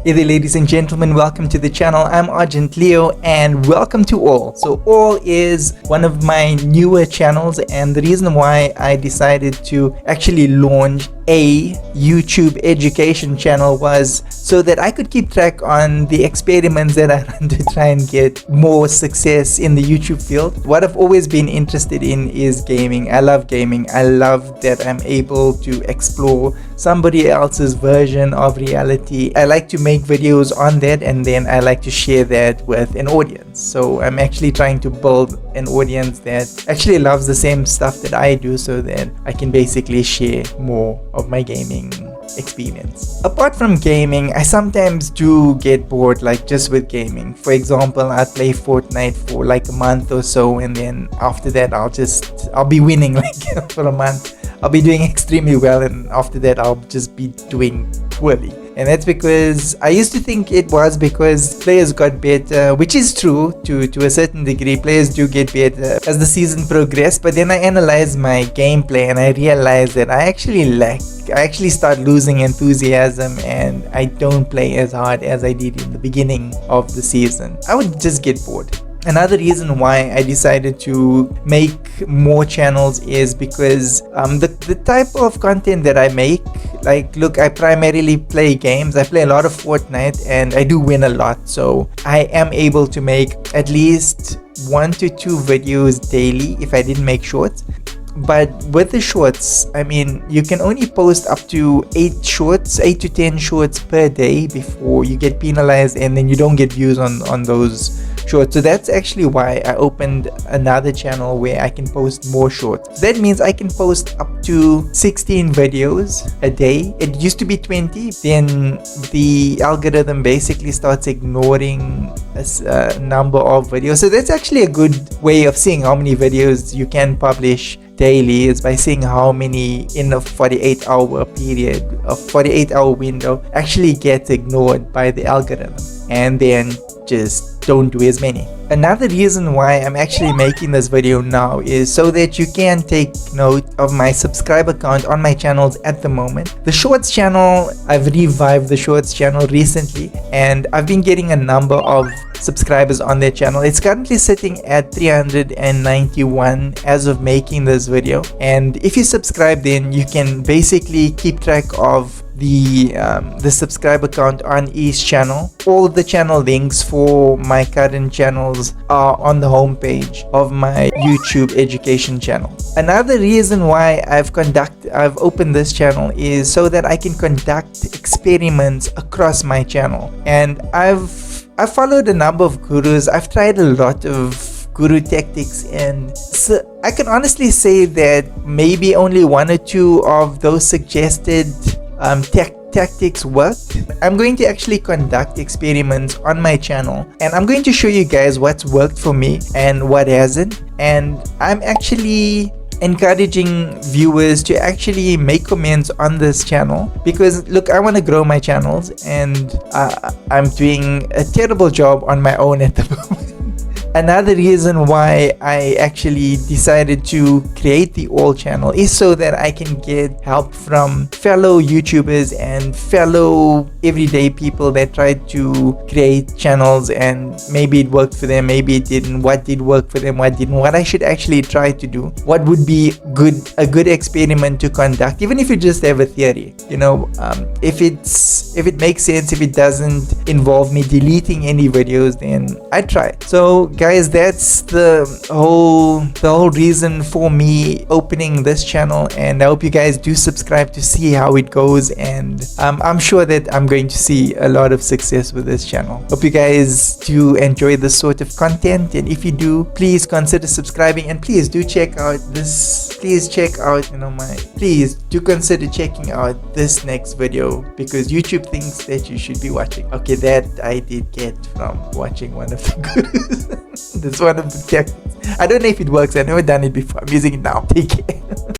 Hey there, ladies and gentlemen, welcome to the channel. I'm Argent Leo and welcome to All. So All is one of my newer channels, and the reason why I decided to actually launch a YouTube education channel was so that I could keep track on the experiments that I run to try and get more success in the YouTube field. What I've always been interested in is gaming. I love gaming. I love that I'm able to explore somebody else's version of reality. I like to make videos on that, and then I like to share that with an audience. So I'm actually trying to build an audience that actually loves the same stuff that I do, so that I can basically share more of my gaming experience. Apart from gaming, I sometimes do get bored, like just with gaming. For example, I play Fortnite for like a month or so, and then after that I'll be winning like for a month. I'll be doing extremely well, and after that I'll just be doing poorly. And that's because I used to think it was because players got better, which is true to a certain degree. Players do get better as the season progressed, but then I analyzed my gameplay and I realized that I actually start losing enthusiasm, and I don't play as hard as I did in the beginning of the season. I would just get bored. Another reason why I decided to make more channels is because the type of content that I make, like, look, I primarily play games. I play a lot of Fortnite and I do win a lot, so I am able to make at least 1 to 2 videos daily if I didn't make shorts. But with the shorts, I mean, you can only post up to 8 to 10 shorts per day before you get penalized, and then you don't get views on those shorts. So that's actually why I opened another channel where I can post more shorts. That means I can post up to 16 videos a day. It used to be 20, then the algorithm basically starts ignoring a number of videos. So that's actually a good way of seeing how many videos you can publish daily, is by seeing how many in a 48-hour period, a 48-hour window, actually gets ignored by the algorithm, and then just don't do as many. Another reason why I'm actually making this video now is so that you can take note of my subscriber count on my channels at the moment. The Shorts channel, I've revived the Shorts channel recently, and I've been getting a number of subscribers on their channel. It's currently sitting at 391 as of making this video, and if you subscribe, then you can basically keep track of the subscriber count on each channel. All of the channel links for my current channels are on the homepage of my YouTube education channel. Another reason why I've opened this channel is so that I can conduct experiments across my channel. And I've followed a number of gurus. I've tried a lot of guru tactics, and so I can honestly say that maybe only 1 or 2 of those suggested tactics worked. I'm going to actually conduct experiments on my channel, and I'm going to show you guys what's worked for me and what hasn't. And I'm actually encouraging viewers to actually make comments on this channel, because look, I want to grow my channels, and I'm doing a terrible job on my own at the moment. Another reason why I actually decided to create the All channel is so that I can get help from fellow YouTubers and fellow everyday people that tried to create channels, and maybe it worked for them, maybe it didn't. What did work for them, what didn't, what I should actually try to do, what would be a good experiment to conduct, even if you just have a theory, you know. If it makes sense, if it doesn't involve me deleting any videos, then I try. So guys, that's the whole reason for me opening this channel, and I hope you guys do subscribe to see how it goes, and I'm sure that I'm going to see a lot of success with this channel. Hope you guys do enjoy this sort of content, and if you do, please consider subscribing, and please do check out this, please do consider checking out this next video, because YouTube thinks that you should be watching. Okay, that I did get from watching one of the gurus. That's one of the techniques. I don't know if it works. I've never done it before. I'm using it now. Take care.